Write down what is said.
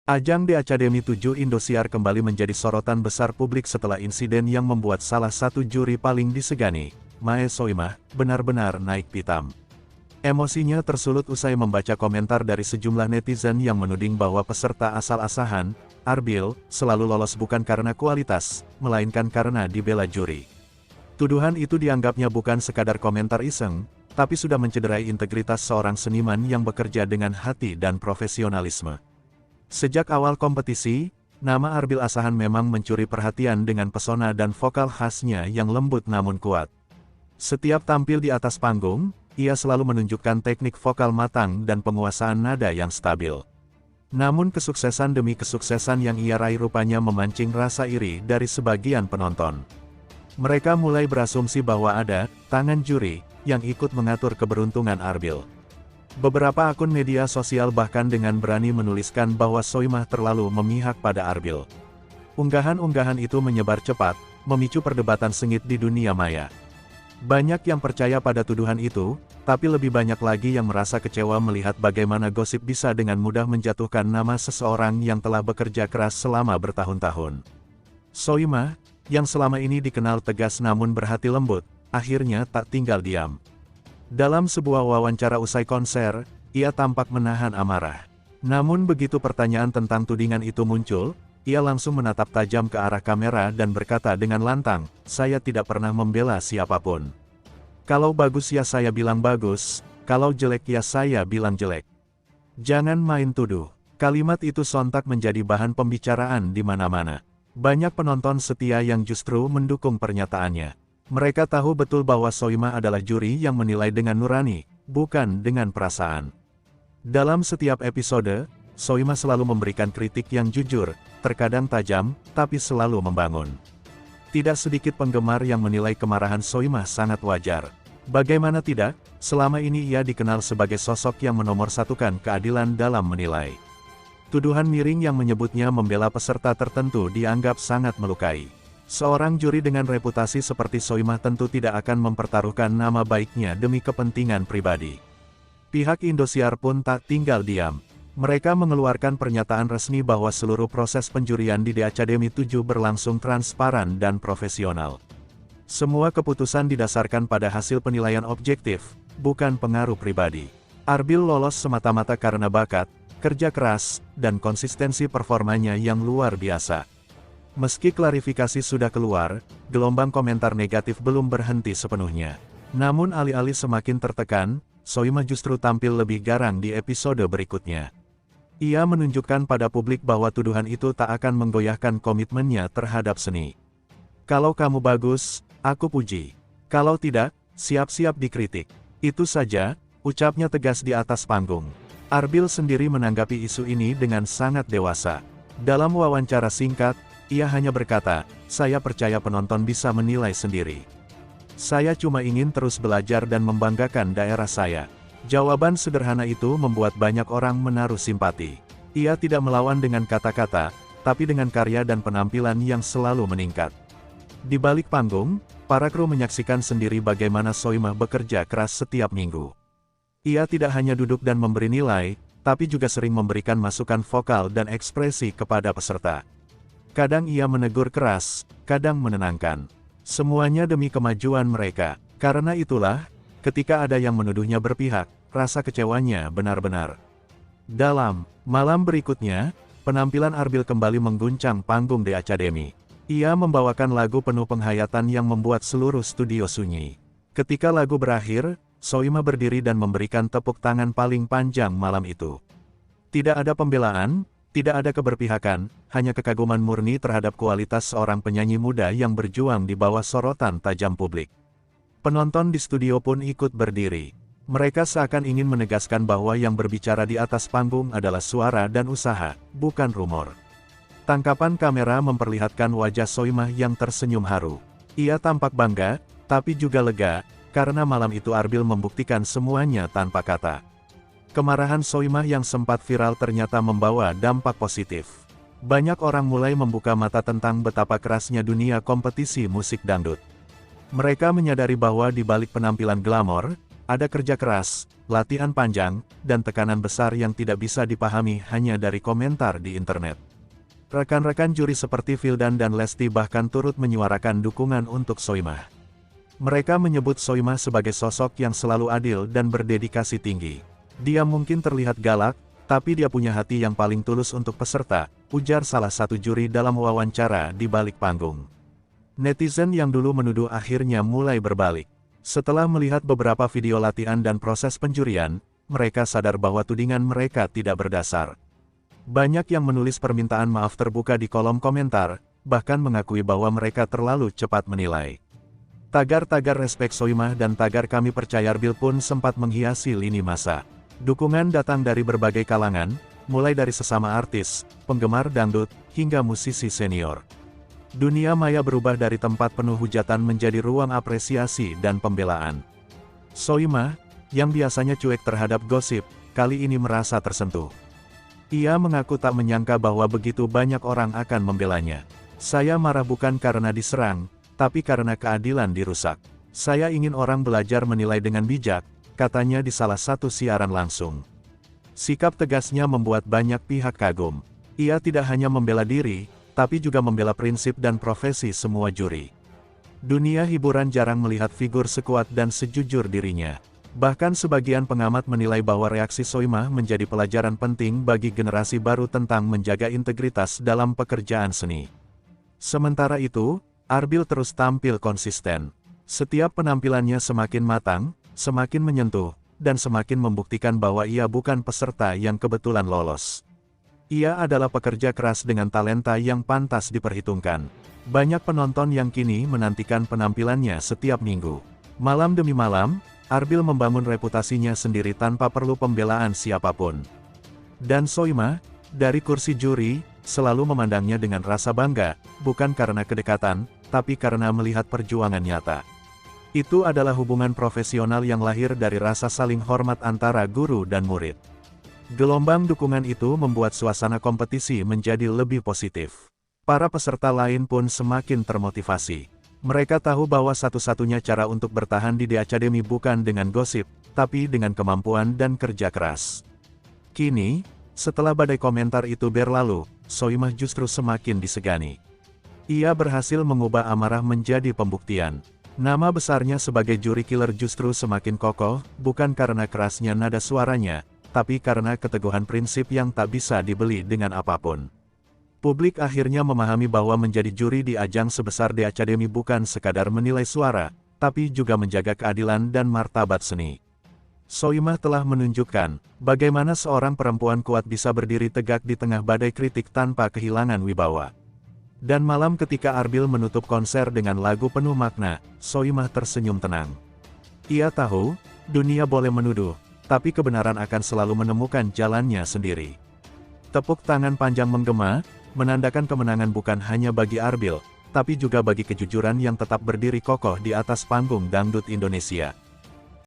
Ajang The Academy 7 Indosiar kembali menjadi sorotan besar publik setelah insiden yang membuat salah satu juri paling disegani, Mae Soimah, benar-benar naik pitam. Emosinya tersulut usai membaca komentar dari sejumlah netizen yang menuding bahwa peserta asal-asahan, Arbil, selalu lolos bukan karena kualitas, melainkan karena dibela juri. Tuduhan itu dianggapnya bukan sekadar komentar iseng, tapi sudah mencederai integritas seorang seniman yang bekerja dengan hati dan profesionalisme. Sejak awal kompetisi, nama Arbil Asahan memang mencuri perhatian dengan pesona dan vokal khasnya yang lembut namun kuat. Setiap tampil di atas panggung, ia selalu menunjukkan teknik vokal matang dan penguasaan nada yang stabil. Namun kesuksesan demi kesuksesan yang ia raih rupanya memancing rasa iri dari sebagian penonton. Mereka mulai berasumsi bahwa ada tangan juri yang ikut mengatur keberuntungan Arbil. Beberapa akun media sosial bahkan dengan berani menuliskan bahwa Soimah terlalu memihak pada Arbil. Unggahan-unggahan itu menyebar cepat, memicu perdebatan sengit di dunia maya. Banyak yang percaya pada tuduhan itu, tapi lebih banyak lagi yang merasa kecewa melihat bagaimana gosip bisa dengan mudah menjatuhkan nama seseorang yang telah bekerja keras selama bertahun-tahun. Soimah, yang selama ini dikenal tegas namun berhati lembut, akhirnya tak tinggal diam. Dalam sebuah wawancara usai konser, ia tampak menahan amarah. Namun begitu pertanyaan tentang tudingan itu muncul, ia langsung menatap tajam ke arah kamera dan berkata dengan lantang, "Saya tidak pernah membela siapapun. Kalau bagus ya saya bilang bagus, kalau jelek ya saya bilang jelek. Jangan main tuduh." Kalimat itu sontak menjadi bahan pembicaraan di mana-mana. Banyak penonton setia yang justru mendukung pernyataannya. Mereka tahu betul bahwa Soimah adalah juri yang menilai dengan nurani, bukan dengan perasaan. Dalam setiap episode, Soimah selalu memberikan kritik yang jujur, terkadang tajam, tapi selalu membangun. Tidak sedikit penggemar yang menilai kemarahan Soimah sangat wajar. Bagaimana tidak, selama ini ia dikenal sebagai sosok yang menomorsatukan keadilan dalam menilai. Tuduhan miring yang menyebutnya membela peserta tertentu dianggap sangat melukai. Seorang juri dengan reputasi seperti Soimah tentu tidak akan mempertaruhkan nama baiknya demi kepentingan pribadi. Pihak Indosiar pun tak tinggal diam. Mereka mengeluarkan pernyataan resmi bahwa seluruh proses penjurian di The Academy 7 berlangsung transparan dan profesional. Semua keputusan didasarkan pada hasil penilaian objektif, bukan pengaruh pribadi. Arbil lolos semata-mata karena bakat, kerja keras, dan konsistensi performanya yang luar biasa. Meski klarifikasi sudah keluar, gelombang komentar negatif belum berhenti sepenuhnya. Namun alih-alih semakin tertekan, Soimah justru tampil lebih garang di episode berikutnya. Ia menunjukkan pada publik bahwa tuduhan itu tak akan menggoyahkan komitmennya terhadap seni. Kalau kamu bagus, aku puji. Kalau tidak, siap-siap dikritik. Itu saja, ucapnya tegas di atas panggung. Arbil sendiri menanggapi isu ini dengan sangat dewasa. Dalam wawancara singkat, ia hanya berkata, "Saya percaya penonton bisa menilai sendiri. Saya cuma ingin terus belajar dan membanggakan daerah saya." Jawaban sederhana itu membuat banyak orang menaruh simpati. Ia tidak melawan dengan kata-kata, tapi dengan karya dan penampilan yang selalu meningkat. Di balik panggung, para kru menyaksikan sendiri bagaimana Soimah bekerja keras setiap minggu. Ia tidak hanya duduk dan memberi nilai, tapi juga sering memberikan masukan vokal dan ekspresi kepada peserta. Kadang ia menegur keras, kadang menenangkan. Semuanya demi kemajuan mereka. Karena itulah, ketika ada yang menuduhnya berpihak, rasa kecewanya benar-benar dalam. Malam berikutnya, penampilan Arbil kembali mengguncang panggung The Academy. Ia membawakan lagu penuh penghayatan yang membuat seluruh studio sunyi. Ketika lagu berakhir, Soimah berdiri dan memberikan tepuk tangan paling panjang malam itu. Tidak ada pembelaan, tidak ada keberpihakan, hanya kekaguman murni terhadap kualitas seorang penyanyi muda yang berjuang di bawah sorotan tajam publik. Penonton di studio pun ikut berdiri. Mereka seakan ingin menegaskan bahwa yang berbicara di atas panggung adalah suara dan usaha, bukan rumor. Tangkapan kamera memperlihatkan wajah Soimah yang tersenyum haru. Ia tampak bangga, tapi juga lega, karena malam itu Arbil membuktikan semuanya tanpa kata. Kemarahan Soimah yang sempat viral ternyata membawa dampak positif. Banyak orang mulai membuka mata tentang betapa kerasnya dunia kompetisi musik dangdut. Mereka menyadari bahwa di balik penampilan glamor, ada kerja keras, latihan panjang, dan tekanan besar yang tidak bisa dipahami hanya dari komentar di internet. Rekan-rekan juri seperti Vildan dan Lesti bahkan turut menyuarakan dukungan untuk Soimah. Mereka menyebut Soimah sebagai sosok yang selalu adil dan berdedikasi tinggi. Dia mungkin terlihat galak, tapi dia punya hati yang paling tulus untuk peserta, ujar salah satu juri dalam wawancara di balik panggung. Netizen yang dulu menuduh akhirnya mulai berbalik. Setelah melihat beberapa video latihan dan proses penjurian, mereka sadar bahwa tudingan mereka tidak berdasar. Banyak yang menulis permintaan maaf terbuka di kolom komentar, bahkan mengakui bahwa mereka terlalu cepat menilai. Tagar-tagar respek Soimah dan tagar kami percaya Arbil pun sempat menghiasi lini masa. Dukungan datang dari berbagai kalangan, mulai dari sesama artis, penggemar dangdut, hingga musisi senior. Dunia maya berubah dari tempat penuh hujatan menjadi ruang apresiasi dan pembelaan. Soimah, yang biasanya cuek terhadap gosip, kali ini merasa tersentuh. Ia mengaku tak menyangka bahwa begitu banyak orang akan membelanya. Saya marah bukan karena diserang, tapi karena keadilan dirusak. Saya ingin orang belajar menilai dengan bijak, katanya di salah satu siaran langsung. Sikap tegasnya membuat banyak pihak kagum. Ia tidak hanya membela diri, tapi juga membela prinsip dan profesi semua juri. Dunia hiburan jarang melihat figur sekuat dan sejujur dirinya. Bahkan sebagian pengamat menilai bahwa reaksi Soimah menjadi pelajaran penting bagi generasi baru tentang menjaga integritas dalam pekerjaan seni. Sementara itu, Arbil terus tampil konsisten. Setiap penampilannya semakin matang, semakin menyentuh, dan semakin membuktikan bahwa ia bukan peserta yang kebetulan lolos. Ia adalah pekerja keras dengan talenta yang pantas diperhitungkan. Banyak penonton yang kini menantikan penampilannya setiap minggu. Malam demi malam, Arbil membangun reputasinya sendiri tanpa perlu pembelaan siapapun. Dan Soimah, dari kursi juri, selalu memandangnya dengan rasa bangga, bukan karena kedekatan, tapi karena melihat perjuangan nyata. Itu adalah hubungan profesional yang lahir dari rasa saling hormat antara guru dan murid. Gelombang dukungan itu membuat suasana kompetisi menjadi lebih positif. Para peserta lain pun semakin termotivasi. Mereka tahu bahwa satu-satunya cara untuk bertahan di The Academy bukan dengan gosip, tapi dengan kemampuan dan kerja keras. Kini, setelah badai komentar itu berlalu, Soimah justru semakin disegani. Ia berhasil mengubah amarah menjadi pembuktian. Nama besarnya sebagai juri killer justru semakin kokoh, bukan karena kerasnya nada suaranya, tapi karena keteguhan prinsip yang tak bisa dibeli dengan apapun. Publik akhirnya memahami bahwa menjadi juri di ajang sebesar The Academy bukan sekadar menilai suara, tapi juga menjaga keadilan dan martabat seni. Soimah telah menunjukkan bagaimana seorang perempuan kuat bisa berdiri tegak di tengah badai kritik tanpa kehilangan wibawa. Dan malam ketika Arbil menutup konser dengan lagu penuh makna, Soimah tersenyum tenang. Ia tahu, dunia boleh menuduh, tapi kebenaran akan selalu menemukan jalannya sendiri. Tepuk tangan panjang menggema, menandakan kemenangan bukan hanya bagi Arbil, tapi juga bagi kejujuran yang tetap berdiri kokoh di atas panggung dangdut Indonesia.